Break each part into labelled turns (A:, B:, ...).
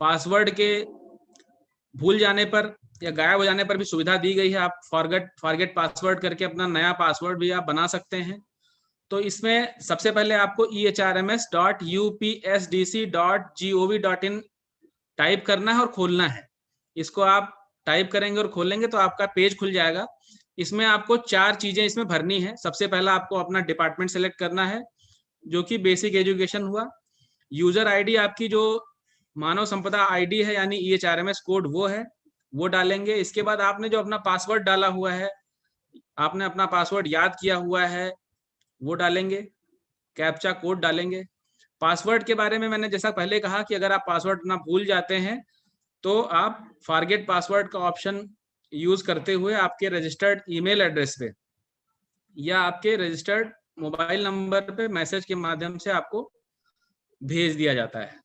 A: Password के भूल जाने पर या गायब हो जाने पर भी सुविधा दी गई है। आप फॉरगेट पासवर्ड करके अपना नया पासवर्ड भी आप बना सकते हैं। तो इसमें सबसे पहले आपको ehrms.upsdc.gov.in टाइप करना है और खोलना है। इसको आप टाइप करेंगे और खोलेंगे तो आपका पेज खुल जाएगा। इसमें आपको 4 चीजें इसमें भरनी है। सबसे पहला आपको अपना डिपार्टमेंट सेलेक्ट करना है, जो कि बेसिक एजुकेशन हुआ। यूजर आईडी आपकी जो मानव संपदा आईडी है यानी EHRMS कोड वो है, वो डालेंगे। इसके बाद आपने जो अपना पासवर्ड डाला हुआ है, आपने अपना पासवर्ड याद किया हुआ है, वो डालेंगे। कैप्चा कोड डालेंगे। पासवर्ड के बारे में मैंने जैसा पहले कहा कि अगर आप पासवर्ड ना भूल जाते हैं तो आप फॉरगेट पासवर्ड का ऑप्शन यूज करते हुए आपके रजिस्टर्ड ईमेल एड्रेस पे या आपके रजिस्टर्ड मोबाइल नंबर पे मैसेज के माध्यम से आपको भेज दिया जाता है।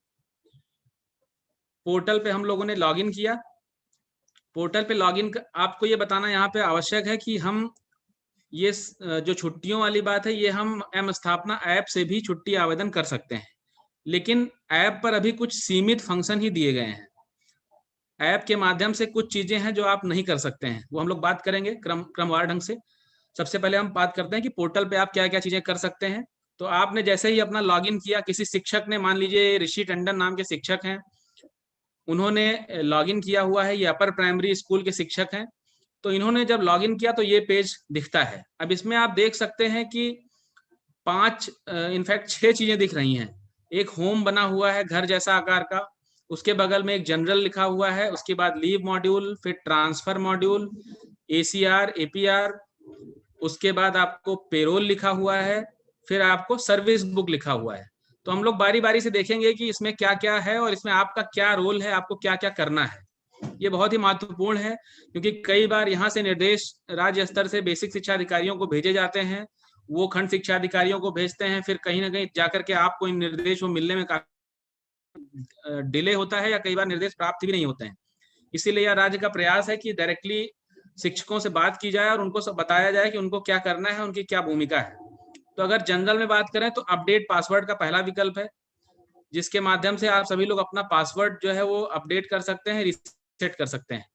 A: पोर्टल पे हम लोगों ने लॉगिन किया। पोर्टल पे लॉगिन आपको ये बताना यहाँ पे आवश्यक है कि हम ये जो छुट्टियों वाली बात है, ये हम एम स्थापना ऐप से भी छुट्टी आवेदन कर सकते हैं, लेकिन ऐप पर अभी कुछ सीमित फंक्शन ही दिए गए हैं। ऐप के माध्यम से कुछ चीजें हैं जो आप नहीं कर सकते हैं, वो हम लोग बात करेंगे क्रमवार ढंग से। सबसे पहले हम बात करते हैं कि पोर्टल पे आप क्या क्या चीजें कर सकते हैं। तो आपने जैसे ही अपना लॉगिन किया, किसी शिक्षक ने, मान लीजिए ऋषि टंडन नाम के शिक्षक हैं, उन्होंने लॉगिन किया हुआ है, ये अपर प्राइमरी स्कूल के शिक्षक हैं। तो इन्होंने जब लॉगिन किया तो ये पेज दिखता है। अब इसमें आप देख सकते हैं कि 5 इनफैक्ट 6 चीजें दिख रही हैं। एक होम बना हुआ है घर जैसा आकार का, उसके बगल में एक जनरल लिखा हुआ है, उसके बाद लीव मॉड्यूल, फिर ट्रांसफर मॉड्यूल, ACR, APR, उसके बाद आपको पेरोल लिखा हुआ है, फिर आपको सर्विस बुक लिखा हुआ है। तो हम लोग बारी बारी से देखेंगे कि इसमें क्या क्या है और इसमें आपका क्या रोल है, आपको क्या क्या करना है। ये बहुत ही महत्वपूर्ण है, क्योंकि कई बार यहाँ से निर्देश राज्य स्तर से बेसिक शिक्षा अधिकारियों को भेजे जाते हैं, वो खंड शिक्षा अधिकारियों को भेजते हैं, फिर कहीं ना कहीं जाकर के आपको इन निर्देशों मिलने में काफी डिले होता है या कई बार निर्देश प्राप्त भी नहीं होते हैं। इसीलिए यह राज्य का प्रयास है कि डायरेक्टली शिक्षकों से बात की जाए और उनको सब बताया जाए कि उनको क्या करना है, उनकी क्या भूमिका है। तो अगर जनरल में बात करें तो अपडेट पासवर्ड का पहला विकल्प है, जिसके माध्यम से आप सभी लोग अपना पासवर्ड जो है वो अपडेट कर सकते हैं, रीसेट कर सकते हैं।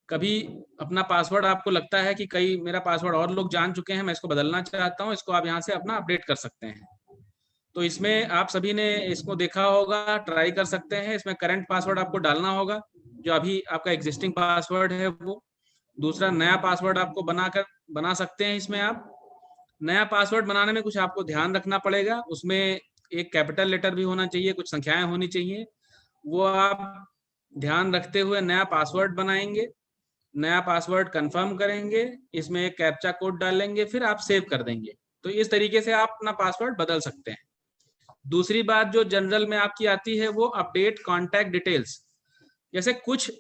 A: कभी अपना पासवर्ड आपको लगता है कि कई मेरा पासवर्ड और लोग जान चुके हैं, मैं इसको बदलना चाहता हूं, इसको आप यहाँ से अपना अपडेट कर सकते हैं। तो इसमें आप सभी ने इसको देखा होगा, ट्राई कर सकते हैं। इसमें करंट पासवर्ड आपको डालना होगा, जो अभी आपका एग्जिस्टिंग पासवर्ड है वो। दूसरा, नया पासवर्ड आपको बना सकते हैं। इसमें आप नया पासवर्ड बनाने में कुछ आपको ध्यान रखना पड़ेगा। उसमें एक कैपिटल लेटर भी होना चाहिए, कुछ संख्याएं होनी चाहिए, वो आप ध्यान रखते हुए नया पासवर्ड बनाएंगे। नया पासवर्ड कंफर्म करेंगे, इसमें एक कैप्चा कोड डालेंगे, फिर आप सेव कर देंगे। तो इस तरीके से आप अपना पासवर्ड बदल सकते हैं। दूसरी बात जो जनरल में आपकी आती है वो अपडेट कॉन्टैक्ट डिटेल्स। जैसे कुछ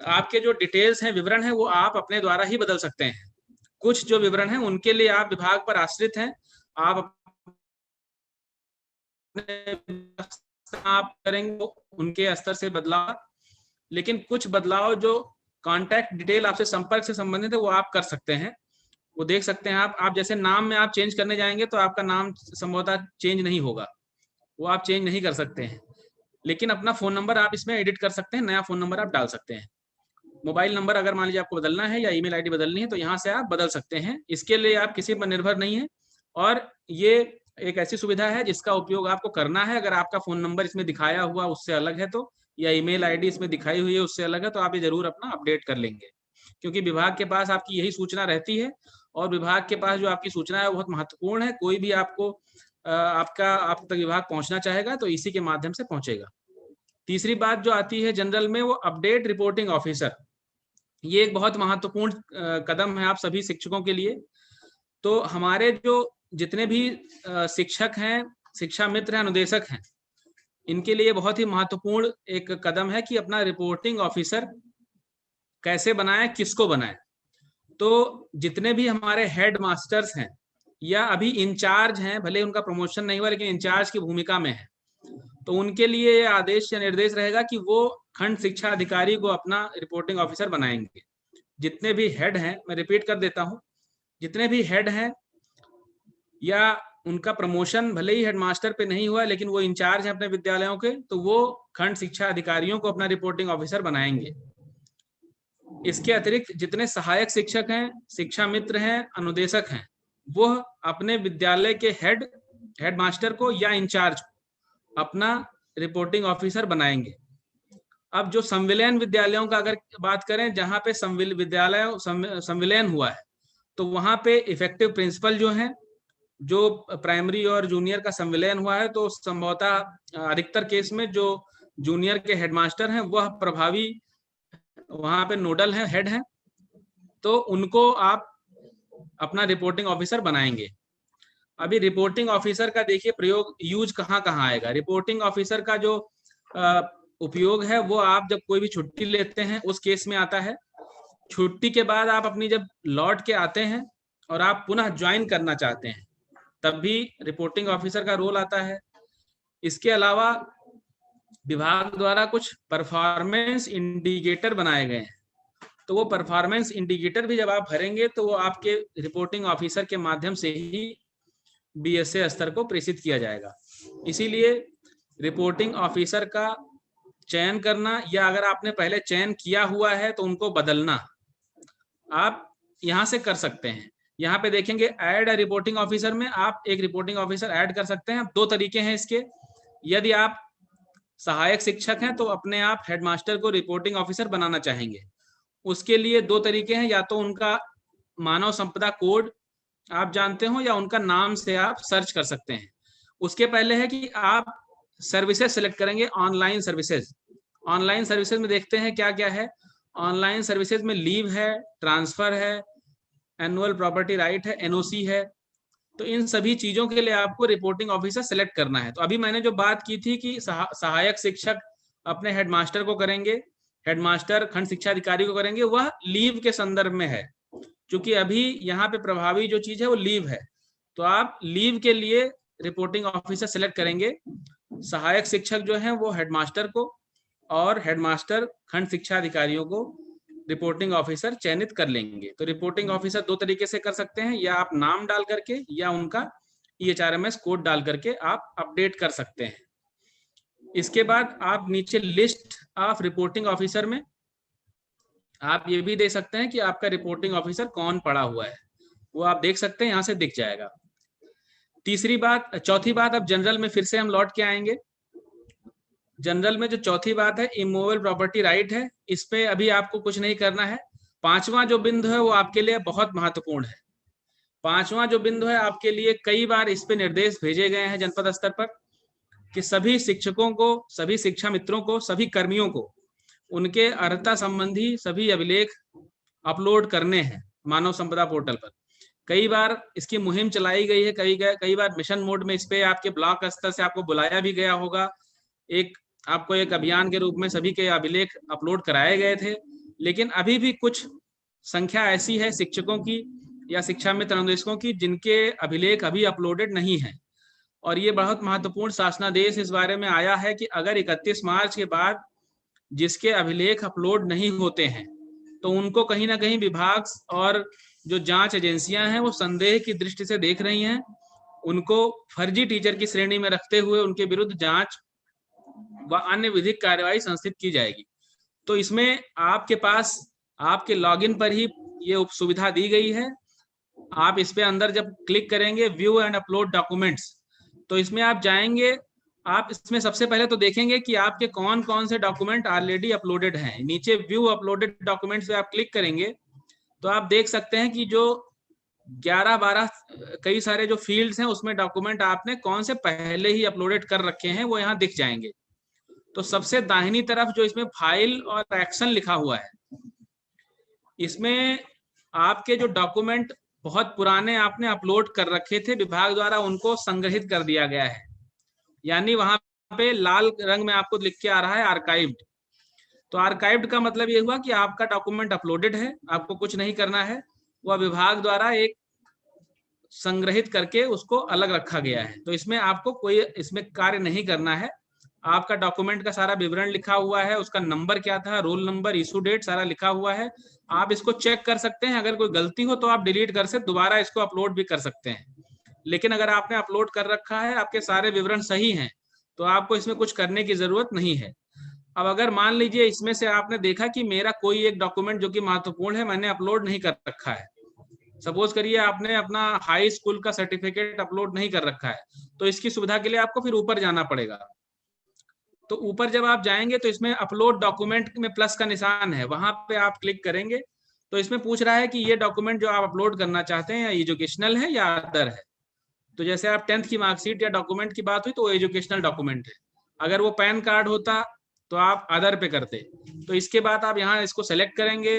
A: आपके जो डिटेल्स हैं, विवरण है, वो आप अपने द्वारा ही बदल सकते हैं। कुछ जो विवरण है उनके लिए आप विभाग पर आश्रित हैं, आप करेंगे उनके स्तर से बदलाव। लेकिन कुछ बदलाव जो कॉन्टैक्ट डिटेल आपसे संपर्क से संबंधित है वो आप कर सकते हैं। वो देख सकते हैं आप जैसे नाम में आप चेंज करने जाएंगे तो आपका नाम संभवतः चेंज नहीं होगा, वो आप चेंज नहीं कर सकते हैं। लेकिन अपना फोन नंबर आप इसमें एडिट कर सकते हैं, नया फोन नंबर आप डाल सकते हैं। मोबाइल नंबर अगर मान लीजिए आपको बदलना है या ईमेल आईडी बदलनी है तो यहाँ से आप बदल सकते हैं। इसके लिए आप किसी पर निर्भर नहीं है, और ये एक ऐसी सुविधा है जिसका उपयोग आपको करना है। अगर आपका फोन नंबर इसमें दिखाया हुआ उससे अलग है तो, या ईमेल आईडी इसमें दिखाई हुई है उससे अलग है, तो आप ये जरूर अपना अपडेट कर लेंगे, क्योंकि विभाग के पास आपकी यही सूचना रहती है। और विभाग के पास जो आपकी सूचना है बहुत महत्वपूर्ण है। कोई भी आपको आप तक विभाग पहुंचना चाहेगा तो इसी के माध्यम से पहुंचेगा। तीसरी बात जो आती है जनरल में, वो अपडेट रिपोर्टिंग ऑफिसर। ये एक बहुत महत्वपूर्ण कदम है आप सभी शिक्षकों के लिए। तो हमारे जो जितने भी शिक्षक हैं, शिक्षा मित्र हैं, अनुदेशक हैं, इनके लिए बहुत ही महत्वपूर्ण एक कदम है कि अपना रिपोर्टिंग ऑफिसर कैसे बनाएं, किसको बनाएं। तो जितने भी हमारे हेड मास्टर्स हैं या अभी इंचार्ज हैं, भले उनका प्रमोशन नहीं हुआ लेकिन इंचार्ज की भूमिका में है, तो उनके लिए ये आदेश या निर्देश रहेगा कि वो खंड शिक्षा अधिकारी को अपना रिपोर्टिंग ऑफिसर बनाएंगे। जितने भी हेड हैं, मैं रिपीट कर देता हूं, जितने भी हेड हैं या उनका प्रमोशन भले ही हेडमास्टर पे नहीं हुआ, लेकिन वो इंचार्ज है अपने विद्यालयों के, तो वो खंड शिक्षा अधिकारियों को अपना रिपोर्टिंग ऑफिसर बनाएंगे। इसके अतिरिक्त जितने सहायक शिक्षक हैं, शिक्षा मित्र हैं, अनुदेशक हैं, वो अपने विद्यालय के हेडमास्टर को या इंचार्ज अपना रिपोर्टिंग ऑफिसर बनाएंगे। अब जो संविलियन विद्यालयों का अगर बात करें, जहां पे विद्यालय संविलियन हुआ है, तो वहां पे इफेक्टिव प्रिंसिपल जो हैं, जो प्राइमरी और जूनियर का संविलियन हुआ है, तो संभवतः अधिकतर केस में जो जूनियर के हेडमास्टर हैं वह प्रभावी वहां पे नोडल है, हेड है, तो उनको आप अपना रिपोर्टिंग ऑफिसर बनाएंगे। अभी रिपोर्टिंग ऑफिसर का देखिए प्रयोग, यूज कहाँ कहाँ आएगा। रिपोर्टिंग ऑफिसर का जो उपयोग है वो आप जब कोई भी छुट्टी लेते हैं उस केस में आता है। छुट्टी के बाद आप अपनी जब लौट के आते हैं और आप पुनः ज्वाइन करना चाहते हैं, तब भी रिपोर्टिंग ऑफिसर का रोल आता है। इसके अलावा विभाग द्वारा कुछ परफॉर्मेंस इंडिकेटर बनाए गए हैं, तो वो परफॉर्मेंस इंडिकेटर भी जब आप भरेंगे तो वो आपके रिपोर्टिंग ऑफिसर के माध्यम से ही बीएसए स्तर को प्रेषित किया जाएगा। इसीलिए रिपोर्टिंग ऑफिसर का चयन करना, या अगर आपने पहले चयन किया हुआ है तो उनको बदलना आप यहाँ से कर सकते हैं। यहाँ पे देखेंगे ऐड अ रिपोर्टिंग ऑफिसर में आप एक रिपोर्टिंग ऑफिसर ऐड कर सकते हैं। दो तरीके हैं इसके। यदि आप सहायक शिक्षक हैं तो अपने आप हेडमास्टर को रिपोर्टिंग ऑफिसर बनाना चाहेंगे, उसके लिए दो तरीके हैं, या तो उनका मानव संपदा कोड आप जानते हो या उनका नाम से आप सर्च कर सकते हैं। उसके पहले है कि आप सर्विसेज सेलेक्ट करेंगे, ऑनलाइन सर्विसेज। ऑनलाइन सर्विसेज में देखते हैं क्या क्या है। ऑनलाइन सर्विसेज में लीव है, ट्रांसफर है, एनुअल प्रॉपर्टी राइट है, एनओसी है। तो इन सभी चीजों के लिए आपको रिपोर्टिंग ऑफिसर सेलेक्ट करना है। तो अभी मैंने जो बात की थी कि सहायक शिक्षक अपने हेडमास्टर को करेंगे, हेडमास्टर खंड शिक्षा अधिकारी को करेंगे, वह लीव के संदर्भ में है। क्योंकि अभी यहाँ पे प्रभावी जो चीज है वो लीव है, तो आप लीव के लिए रिपोर्टिंग ऑफिसर सेलेक्ट करेंगे। सहायक शिक्षक जो है वो हेडमास्टर को, और हेडमास्टर खंड शिक्षा अधिकारियों को रिपोर्टिंग ऑफिसर चयनित कर लेंगे। तो रिपोर्टिंग ऑफिसर दो तरीके से कर सकते हैं, या आप नाम डाल करके या उनका EHRMS कोड डाल करके आप अपडेट कर सकते हैं। इसके बाद आप नीचे लिस्ट ऑफ रिपोर्टिंग ऑफिसर में आप ये भी दे सकते हैं कि आपका रिपोर्टिंग ऑफिसर कौन पड़ा हुआ है, वो आप देख सकते हैं, यहाँ से दिख जाएगा। चौथी बात, अब जनरल में फिर से हम लौट के आएंगे। जनरल में जो चौथी बात है, इमूवेबल प्रॉपर्टी राइट है। इस पे अभी आपको कुछ नहीं करना है। पांचवा जो बिंदु है वो आपके लिए बहुत महत्वपूर्ण है। पांचवा जो बिंदु है आपके लिए, कई बार इस पे निर्देश भेजे गए हैं जनपद स्तर पर कि सभी शिक्षकों को, सभी शिक्षा मित्रों को, सभी कर्मियों को उनके अर्हता संबंधी सभी अभिलेख अपलोड करने हैं मानव संपदा पोर्टल पर। कई बार इसकी मुहिम चलाई गई है, कई बार मिशन मोड में इस पे आपके ब्लॉक स्तर से आपको बुलाया भी गया होगा। आपको एक अभियान के रूप में सभी के अभिलेख अपलोड कराए गए थे, लेकिन अभी भी कुछ संख्या ऐसी है शिक्षकों की या शिक्षा मित्र अनुदेशकों की जिनके अभिलेख अभी अपलोडेड नहीं है। और ये बहुत महत्वपूर्ण शासनादेश इस बारे में आया है कि अगर 31 मार्च के बाद जिसके अभिलेख अपलोड नहीं होते हैं तो उनको कहीं ना कहीं विभाग और जो जांच एजेंसियां हैं वो संदेह की दृष्टि से देख रही हैं, उनको फर्जी टीचर की श्रेणी में रखते हुए उनके विरुद्ध जांच व अन्य विधिक कार्यवाही संस्थित की जाएगी। तो इसमें आपके पास आपके लॉगिन पर ही ये सुविधा दी गई है। आप इस पे अंदर जब क्लिक करेंगे व्यू एंड अपलोड डॉक्यूमेंट्स, तो इसमें आप जाएंगे, आप इसमें सबसे पहले तो देखेंगे कि आपके कौन कौन से डॉक्यूमेंट ऑलरेडी अपलोडेड हैं। नीचे व्यू अपलोडेड डॉक्यूमेंट्स पे आप क्लिक करेंगे तो आप देख सकते हैं कि जो 11-12 कई सारे जो फील्ड्स हैं उसमें डॉक्यूमेंट आपने कौन से पहले ही अपलोडेड कर रखे हैं वो यहाँ दिख जाएंगे। तो सबसे दाहिनी तरफ जो इसमें फाइल और एक्शन लिखा हुआ है, इसमें आपके जो डॉक्यूमेंट बहुत पुराने आपने अपलोड कर रखे थे विभाग द्वारा, उनको संग्रहित कर दिया गया है। यानी वहां पे लाल रंग में आपको लिख के आ रहा है आर्काइव्ड। तो आर्काइव्ड का मतलब ये हुआ कि आपका डॉक्यूमेंट अपलोडेड है, आपको कुछ नहीं करना है, वह विभाग द्वारा एक संग्रहित करके उसको अलग रखा गया है। तो इसमें आपको कोई इसमें कार्य नहीं करना है। आपका डॉक्यूमेंट का सारा विवरण लिखा हुआ है, उसका नंबर क्या था, रोल नंबर, इशू डेट सारा लिखा हुआ है। आप इसको चेक कर सकते हैं, अगर कोई गलती हो तो आप डिलीट कर से दोबारा इसको अपलोड भी कर सकते हैं। लेकिन अगर आपने अपलोड कर रखा है, आपके सारे विवरण सही हैं, तो आपको इसमें कुछ करने की जरूरत नहीं है। अब अगर मान लीजिए इसमें से आपने देखा कि मेरा कोई एक डॉक्यूमेंट जो कि महत्वपूर्ण है मैंने अपलोड नहीं कर रखा है, सपोज करिए आपने अपना हाई स्कूल का सर्टिफिकेट अपलोड नहीं कर रखा है, तो इसकी सुविधा के लिए आपको फिर ऊपर जाना पड़ेगा। तो ऊपर जब आप जाएंगे तो इसमें अपलोड डॉक्यूमेंट में प्लस का निशान है, वहां पे आप क्लिक करेंगे तो इसमें पूछ रहा है कि ये डॉक्यूमेंट जो आप अपलोड करना चाहते हैं एजुकेशनल है या अदर है। तो जैसे आप 10th की मार्कशीट या डॉक्यूमेंट की बात हुई तो वो एजुकेशनल डॉक्यूमेंट है, अगर वो पैन कार्ड होता तो आप अदर पे करते। तो इसके बाद आप यहाँ इसको सेलेक्ट करेंगे,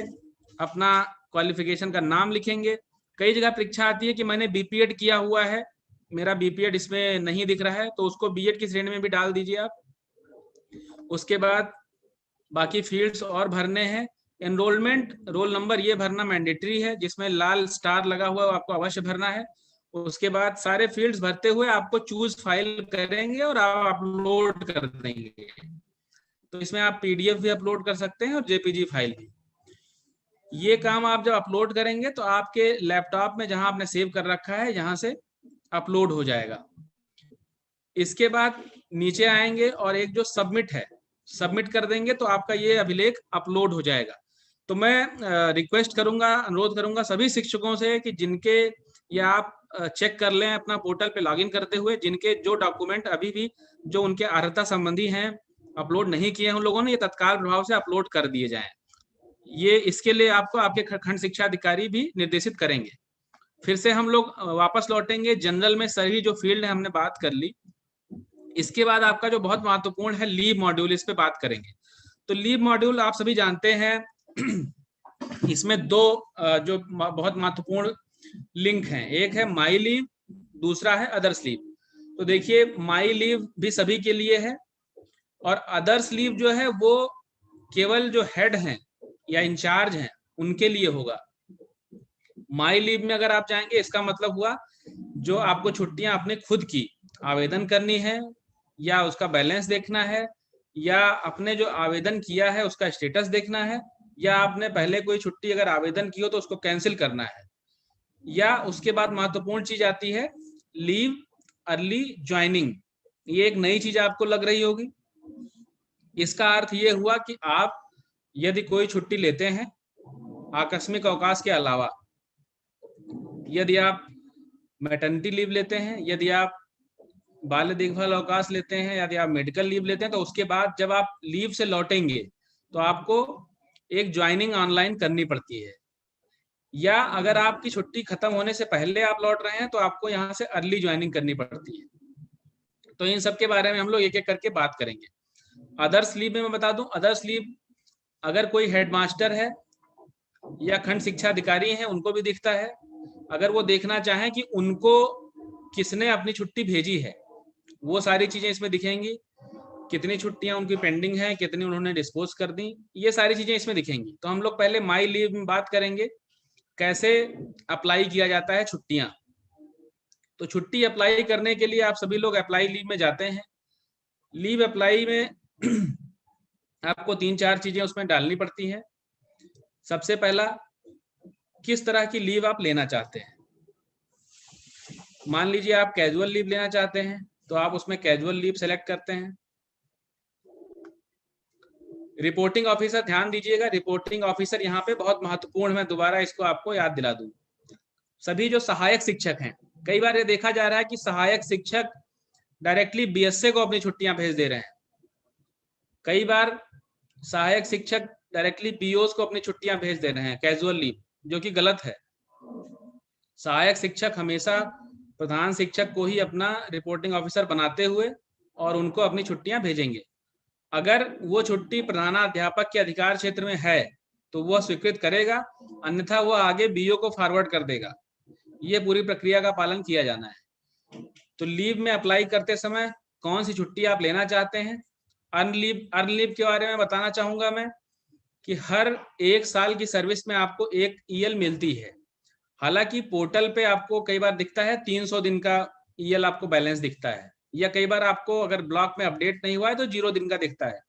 A: अपना क्वालिफिकेशन का नाम लिखेंगे। कई जगह परीक्षा आती है कि मैंने बीपीएड किया हुआ है, मेरा बीपीएड इसमें नहीं दिख रहा है, तो उसको बीएड की श्रेणी में भी डाल दीजिए आप। उसके बाद बाकी फील्ड्स और भरने हैं। एनरोलमेंट रोल नंबर ये भरना मैंडेटरी है, जिसमें लाल स्टार लगा हुआ है आपको अवश्य भरना है। उसके बाद सारे फील्ड्स भरते हुए आपको चूज फाइल करेंगे और आप अपलोड कर देंगे। तो इसमें आप पीडीएफ भी अपलोड कर सकते हैं और जेपीजी फाइल भी। ये काम आप जब अपलोड करेंगे तो आपके लैपटॉप में जहां आपने सेव कर रखा है यहाँ से अपलोड हो जाएगा। इसके बाद नीचे आएंगे और एक जो सबमिट है, सबमिट कर देंगे तो आपका ये अभिलेख अपलोड हो जाएगा। तो मैं रिक्वेस्ट करूंगा, अनुरोध करूंगा सभी शिक्षकों से कि जिनके, या आप चेक कर लें अपना पोर्टल पे लॉगिन करते हुए, जिनके जो डॉक्यूमेंट अभी भी जो उनके अर्हता संबंधी हैं अपलोड नहीं किए हैं उन लोगों ने, ये तत्काल प्रभाव से अपलोड कर दिए जाएं। ये इसके लिए आपको आपके खंड शिक्षा अधिकारी भी निर्देशित करेंगे। फिर से हम लोग वापस लौटेंगे जनरल में, सभी जो फील्ड है हमने बात कर ली। इसके बाद आपका जो बहुत महत्वपूर्ण है लीव मॉड्यूल, इस पे बात करेंगे। तो लीव मॉड्यूल आप सभी जानते हैं इसमें दो जो बहुत महत्वपूर्ण लिंक हैं, एक है माई लीव, दूसरा है अदर्स लीव। तो देखिए माई लीव भी सभी के लिए है और अदर्स लीव जो है वो केवल जो हेड हैं या इंचार्ज हैं उनके लिए होगा। माई लीव में अगर आप जाएंगे इसका मतलब हुआ जो आपको छुट्टियां अपने खुद की आवेदन करनी है, या उसका बैलेंस देखना है, या अपने जो आवेदन किया है उसका स्टेटस देखना है, या आपने पहले कोई छुट्टी अगर आवेदन की हो तो उसको कैंसिल करना है, या उसके बाद महत्वपूर्ण चीज आती है लीव अर्ली ज्वाइनिंग। ये एक नई चीज आपको लग रही होगी। इसका अर्थ ये हुआ कि आप यदि कोई छुट्टी लेते हैं आकस्मिक अवकाश के अलावा, यदि आप मैटरनिटी लीव लेते हैं, यदि आप बाल देखभाल अवकाश लेते हैं, यदि आप मेडिकल लीव लेते हैं, तो उसके बाद जब आप लीव से लौटेंगे तो आपको एक ज्वाइनिंग ऑनलाइन करनी पड़ती है, या अगर आपकी छुट्टी खत्म होने से पहले आप लौट रहे हैं तो आपको यहाँ से अर्ली ज्वाइनिंग करनी पड़ती है। तो इन सब के बारे में हम लोग एक एक करके बात करेंगे। अदर्स लीव में मैं बता दूं, अदर्स लीव अगर कोई हेडमास्टर है या खंड शिक्षा अधिकारी हैं उनको भी दिखता है। अगर वो देखना चाहें कि उनको किसने अपनी छुट्टी भेजी है, वो सारी चीजें इसमें दिखेंगी। कितनी छुट्टियां उनकी पेंडिंग हैं, कितनी उन्होंने डिस्पोज कर दी, ये सारी चीजें इसमें दिखेंगी। तो हम लोग पहले माई लीव में बात करेंगे कैसे अप्लाई किया जाता है छुट्टियां। तो छुट्टी अप्लाई करने के लिए आप सभी लोग अप्लाई लीव में जाते हैं। लीव अप्लाई में आपको 3-4 चीजें उसमें डालनी पड़ती है। सबसे पहला, किस तरह की लीव आप लेना चाहते हैं। मान लीजिए आप कैजुअल लीव लेना चाहते हैं तो आप उसमें कैजुअल लीव सेलेक्ट करते हैं। रिपोर्टिंग ऑफिसर, ध्यान दीजिएगा रिपोर्टिंग ऑफिसर यहाँ पे बहुत महत्वपूर्ण है, मैं दोबारा इसको आपको याद दिला दूं। सभी जो सहायक शिक्षक हैं, कई बार ये देखा जा रहा है कि सहायक शिक्षक डायरेक्टली बीएसए को अपनी छुट्टियां भेज दे रहे हैं। कई बार सहायक शिक्षक डायरेक्टली पीओस को अपनी छुट्टियां भेज दे रहे हैं कैजुअल लीव, जो कि गलत है। सहायक शिक्षक हमेशा प्रधान शिक्षक को ही अपना रिपोर्टिंग ऑफिसर बनाते हुए और उनको अपनी छुट्टियां भेजेंगे। अगर वो छुट्टी प्रधानाध्यापक के अधिकार क्षेत्र में है तो वह स्वीकृत करेगा, अन्यथा वह आगे बीओ को फॉरवर्ड कर देगा। ये पूरी प्रक्रिया का पालन किया जाना है। तो लीव में अप्लाई करते समय कौन सी छुट्टी आप लेना चाहते हैं। अर्न लीव के बारे में बताना चाहूंगा मैं कि हर 1 साल की सर्विस में आपको एक ईएल मिलती है। हालांकि पोर्टल पे आपको कई बार दिखता है 300 दिन का ईएल आपको बैलेंस दिखता है, या कई बार आपको अगर ब्लॉक में अपडेट नहीं हुआ है तो 0 दिन का दिखता है।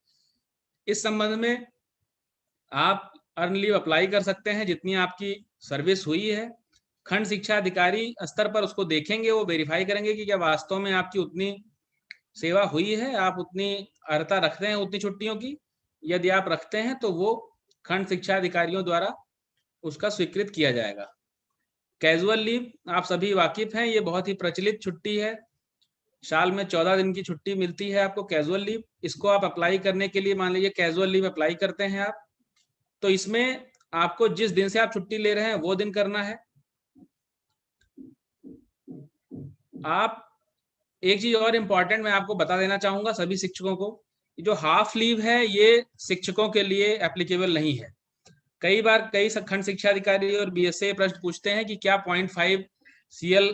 A: इस संबंध में आप अर्न लीव अप्लाई कर सकते हैं जितनी आपकी सर्विस हुई है। खंड शिक्षा अधिकारी स्तर पर उसको देखेंगे, वो वेरीफाई करेंगे कि क्या वास्तव में आपकी उतनी सेवा हुई है, आप उतनी अर्हता रखते हैं उतनी छुट्टियों की। यदि आप रखते हैं तो वो खंड शिक्षा अधिकारियों द्वारा उसका स्वीकृत किया जाएगा। कैजुअल लीव आप सभी वाकिफ हैं, ये बहुत ही प्रचलित छुट्टी है। साल में 14 दिन की छुट्टी मिलती है आपको कैजुअल लीव। इसको आप अप्लाई करने के लिए मान लीजिए कैजुअल लीव अप्लाई करते हैं आप, तो इसमें आपको जिस दिन से आप छुट्टी ले रहे हैं वो दिन करना है। आप एक चीज और इम्पॉर्टेंट मैं आपको बता देना चाहूंगा सभी शिक्षकों को, जो हाफ लीव है ये शिक्षकों के लिए एप्लीकेबल नहीं है। कई बार कई खंड शिक्षा अधिकारी और बीएसए प्रश्न पूछते हैं कि क्या 0.5 CL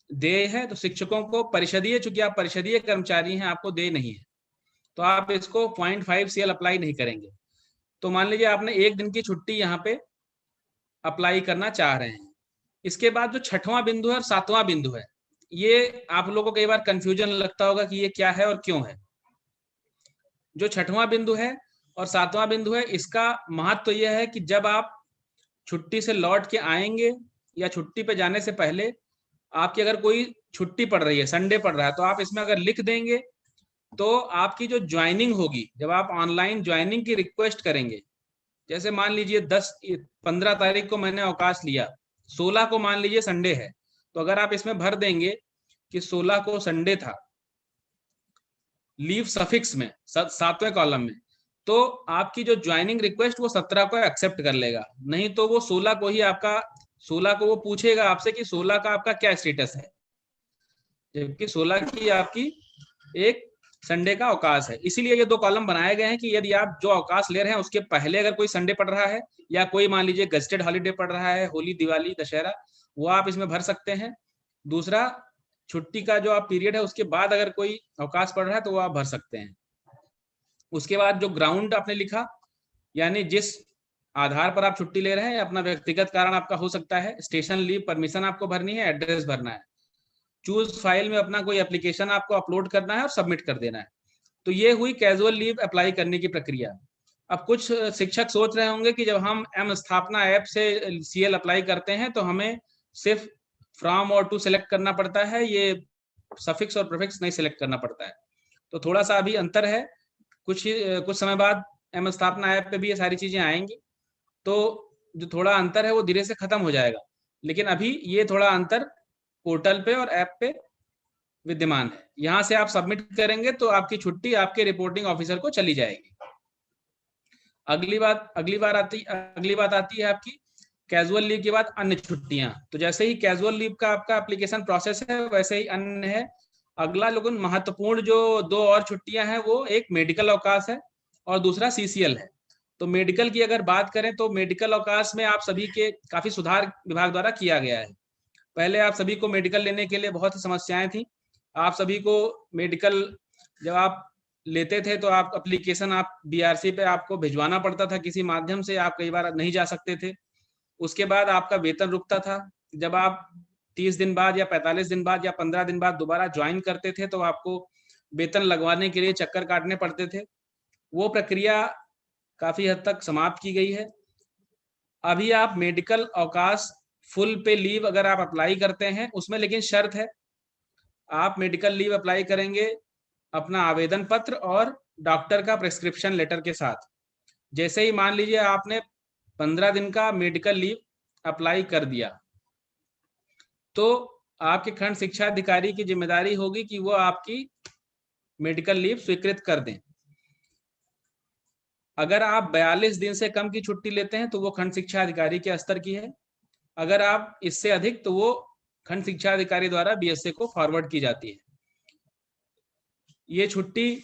A: दे है, तो शिक्षकों को परिषदीय, चूंकि आप परिषदीय कर्मचारी हैं, आपको दे नहीं है, तो आप इसको 0.5 CL अप्लाई नहीं करेंगे। तो मान लीजिए आपने एक दिन की छुट्टी यहाँ पे अप्लाई करना चाह रहे हैं। इसके बाद जो छठवां बिंदु है और सातवां बिंदु है, ये आप लोगों को कई बार कंफ्यूजन लगता होगा कि ये क्या है और क्यों है। जो छठवां बिंदु है और सातवां बिंदु है, इसका महत्व तो यह है कि जब आप छुट्टी से लौट के आएंगे या छुट्टी पे जाने से पहले आपकी अगर कोई छुट्टी पड़ रही है, संडे पड़ रहा है, तो आप इसमें अगर लिख देंगे तो आपकी जो ज्वाइनिंग होगी, जब आप ऑनलाइन ज्वाइनिंग की रिक्वेस्ट करेंगे, जैसे मान लीजिए 15 तारीख को मैंने अवकाश लिया, 16 को मान लीजिए संडे है, तो अगर आप इसमें भर देंगे कि 16 को संडे था, लीव सफिक्स में 7वें कॉलम में, तो आपकी जो ज्वाइनिंग रिक्वेस्ट वो 17 को एक्सेप्ट कर लेगा। नहीं तो वो 16 को ही आपका 16 को वो पूछेगा आपसे कि 16 का आपका क्या स्टेटस है, जबकि 16 की आपकी एक संडे का अवकाश है। इसीलिए ये 2 कॉलम बनाए गए हैं कि यदि आप जो अवकाश ले रहे हैं उसके पहले अगर कोई संडे पड़ रहा है या कोई मान लीजिए गजेटेड हॉलीडे पड़ रहा है, होली, दिवाली, दशहरा, वो आप इसमें भर सकते हैं। दूसरा, छुट्टी का जो आप पीरियड है उसके बाद अगर कोई अवकाश पड़ रहा है तो वो आप भर सकते हैं। उसके बाद जो ग्राउंड आपने लिखा, यानी जिस आधार पर आप छुट्टी ले रहे हैं, अपना व्यक्तिगत कारण आपका हो सकता है, स्टेशन लीव परमिशन आपको भरनी है, एड्रेस भरना है, चूज फाइल में अपना कोई एप्लीकेशन आपको अपलोड करना है और सबमिट कर देना है। तो ये हुई कैजुअल लीव अप्लाई करने की प्रक्रिया। अब कुछ शिक्षक सोच रहे होंगे कि जब हम एम स्थापना ऐप से CL अप्लाई करते हैं तो हमें सिर्फ फ्रॉम और टू सिलेक्ट करना पड़ता है, ये सफिक्स और प्रीफिक्स नहीं सिलेक्ट करना पड़ता है। तो थोड़ा सा अभी अंतर है, कुछ समय बाद एम स्थापना ऐप पे भी ये सारी चीजें आएंगी, तो जो थोड़ा अंतर है वो धीरे से खत्म हो जाएगा। लेकिन अभी ये थोड़ा अंतर पोर्टल पे और ऐप पे विद्यमान है। यहां से आप सबमिट करेंगे तो आपकी छुट्टी आपके रिपोर्टिंग ऑफिसर को चली जाएगी। अगली बात आती है आपकी कैजुअल लीव के बाद अन्य छुट्टियां। तो जैसे ही कैजुअल लीव का आपका एप्लीकेशन प्रोसेस है, वैसे ही अन्य है। अगला लेकिन महत्वपूर्ण जो 2 और छुट्टियां हैं, वो एक मेडिकल अवकाश है और दूसरा CCL है। तो मेडिकल की अगर बात करें तो मेडिकल अवकाश में आप सभी के काफी सुधार विभाग द्वारा किया गया है। पहले आप सभी को मेडिकल लेने के लिए बहुत सी समस्याएं थी। आप सभी को मेडिकल जब आप लेते थे तो आप एप्लीकेशन आप BRC पे आपको भिजवाना पड़ता था किसी माध्यम से, आप कई बार नहीं जा सकते थे। उसके बाद आपका वेतन रुकता था। जब आप 30 दिन बाद या 45 दिन बाद या 15 दिन बाद दोबारा ज्वाइन करते थे तो आपको वेतन लगवाने के लिए चक्कर काटने पड़ते थे। वो प्रक्रिया काफी हद तक समाप्त की गई है। अभी आप मेडिकल अवकाश फुल पे लीव अगर आप अप्लाई करते हैं, उसमें लेकिन शर्त है, आप मेडिकल लीव अप्लाई करेंगे अपना आवेदन पत्र और डॉक्टर का प्रिस्क्रिप्शन लेटर के साथ। जैसे ही मान लीजिए आपने 15 दिन का मेडिकल लीव अप्लाई कर दिया, तो आपके खंड शिक्षा अधिकारी की जिम्मेदारी होगी कि वो आपकी मेडिकल लीव स्वीकृत कर दें। अगर आप 42 दिन से कम की छुट्टी लेते हैं तो वो खंड शिक्षा अधिकारी के स्तर की है। अगर आप इससे अधिक, तो वो खंड शिक्षा अधिकारी द्वारा BSA को फॉरवर्ड की जाती है। ये छुट्टी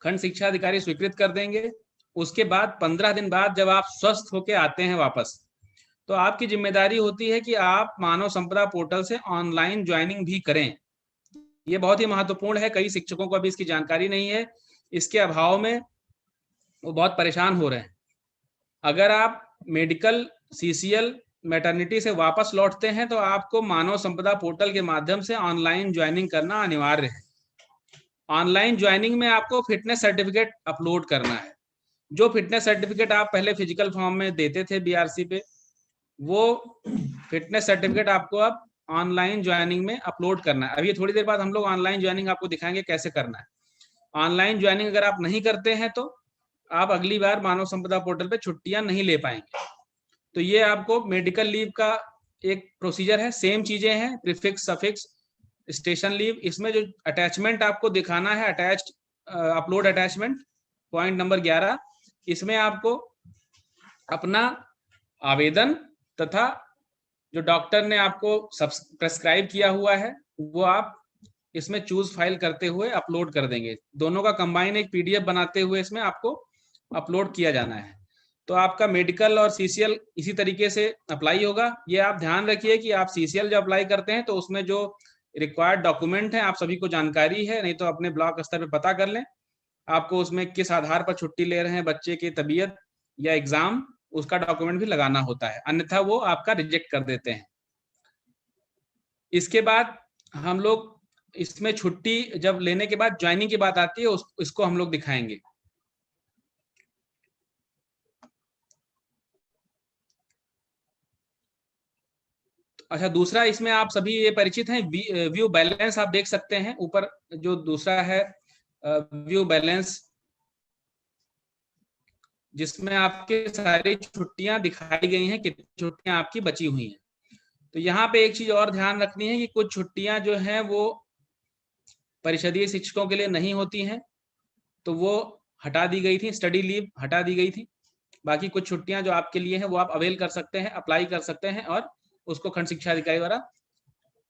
A: खंड शिक्षा अधिकारी स्वीकृत कर देंगे। उसके बाद 15 दिन बाद जब आप स्वस्थ होकर आते हैं वापस, तो आपकी जिम्मेदारी होती है कि आप मानव संपदा पोर्टल से ऑनलाइन ज्वाइनिंग भी करें। ये बहुत ही महत्वपूर्ण है, कई शिक्षकों को अभी इसकी जानकारी नहीं है, इसके अभाव में वो बहुत परेशान हो रहे हैं। अगर आप मेडिकल, CCL, मैटरनिटी से वापस लौटते हैं तो आपको मानव संपदा पोर्टल के माध्यम से ऑनलाइन ज्वाइनिंग करना अनिवार्य है। ऑनलाइन ज्वाइनिंग में आपको फिटनेस सर्टिफिकेट अपलोड करना है। जो फिटनेस सर्टिफिकेट आप पहले फिजिकल फॉर्म में देते थे BRC पे, वो फिटनेस सर्टिफिकेट आपको अब ऑनलाइन ज्वाइनिंग में अपलोड करना है। अभी थोड़ी देर बाद हम लोग ऑनलाइन ज्वाइनिंग आपको दिखाएंगे कैसे करना है। ऑनलाइन ज्वाइनिंग अगर आप नहीं करते हैं तो आप अगली बार मानव संपदा पोर्टल पे छुट्टियां नहीं ले पाएंगे। तो ये आपको मेडिकल लीव का एक प्रोसीजर है, सेम चीजें हैं, प्रीफिक्स, सफिक्स, स्टेशन लीव। इसमें जो अटैचमेंट आपको दिखाना है, attached upload attachment, point number 11, इसमें आपको अपना आवेदन तथा जो डॉक्टर ने आपको प्रेस्क्राइब किया हुआ है वो आप इसमें चूज फाइल करते हुए अपलोड कर देंगे। दोनों का कंबाइन एक पीडीएफ बनाते हुए इसमें आपको अपलोड किया जाना है। तो आपका मेडिकल और सीसीएल इसी तरीके से अप्लाई होगा। ये आप ध्यान रखिए कि आप सीसीएल जो अप्लाई करते हैं तो उसमें जो रिक्वायर्ड डॉक्यूमेंट है आप सभी को जानकारी है, नहीं तो अपने ब्लॉक स्तर पे पता कर लें आपको उसमें किस आधार पर छुट्टी ले रहे हैं, बच्चे की तबीयत या एग्जाम, उसका डॉक्यूमेंट भी लगाना होता है, अन्यथा वो आपका रिजेक्ट कर देते हैं। इसके बाद हम लोग इसमें छुट्टी जब लेने के बाद ज्वाइनिंग की बात आती है, इसको हम लोग दिखाएंगे। अच्छा, दूसरा इसमें आप सभी ये परिचित हैं, व्यू बैलेंस आप देख सकते हैं ऊपर जो दूसरा है व्यू बैलेंस, जिसमें आपके सारी छुट्टियां दिखाई गई हैं, कितनी छुट्टियां आपकी बची हुई हैं। तो यहाँ पे एक चीज और ध्यान रखनी है कि कुछ छुट्टियां जो हैं वो परिषदीय शिक्षकों के लिए नहीं होती हैं, तो वो हटा दी गई थी, स्टडी लीव हटा दी गई थी। बाकी कुछ छुट्टियां जो आपके लिए हैं वो आप अवेल कर सकते हैं, अप्लाई कर सकते हैं और उसको खंड शिक्षा अधिकारी द्वारा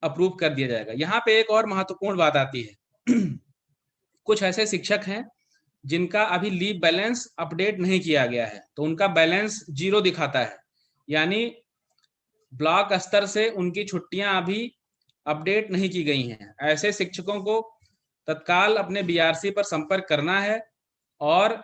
A: अप्रूव कर दिया जाएगा। यहाँ पे एक और महत्वपूर्ण बात आती है कुछ ऐसे शिक्षक हैं जिनका अभी लीव बैलेंस अपडेट नहीं किया गया है, तो उनका बैलेंस 0 दिखाता है, यानी ब्लॉक स्तर से उनकी छुट्टियां अभी अपडेट नहीं की गई हैं। ऐसे शिक्षकों को तत्काल अपने बीआरसी पर संपर्क करना है और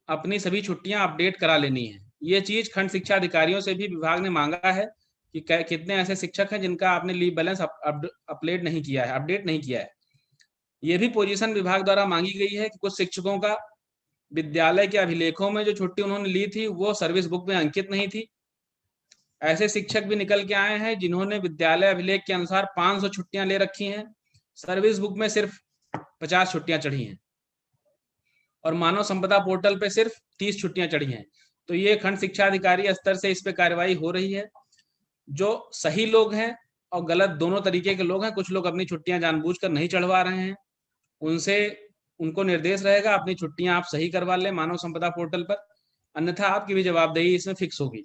A: अपनी सभी छुट्टियां अपडेट करा लेनी है। ये चीज खंड शिक्षा अधिकारियों से भी विभाग ने मांगा है कि कितने ऐसे शिक्षक हैं जिनका आपने लीव बैलेंस अपडेट नहीं किया है, अपडेट नहीं किया है। ये भी पोजीशन विभाग द्वारा मांगी गई है कि कुछ शिक्षकों का विद्यालय के अभिलेखों में जो छुट्टी उन्होंने ली थी वो सर्विस बुक में अंकित नहीं थी। ऐसे शिक्षक भी निकल के आए हैं जिन्होंने विद्यालय अभिलेख के अनुसार 500 छुट्टियां ले रखी हैं, सर्विस बुक में सिर्फ 50 छुट्टियां चढ़ी हैं और मानव संपदा पोर्टल पे सिर्फ 30 छुट्टियां चढ़ी हैं। तो ये खंड शिक्षा अधिकारी स्तर से इस पे कार्रवाई हो रही है। जो सही लोग हैं और गलत दोनों तरीके के लोग हैं, कुछ लोग अपनी छुट्टियां जानबूझकर नहीं चढ़वा रहे हैं, उनसे उनको निर्देश रहेगा अपनी छुट्टियां आप सही करवा लें मानव संपदा पोर्टल पर, अन्यथा आपकी भी जवाबदेही इसमें फिक्स होगी।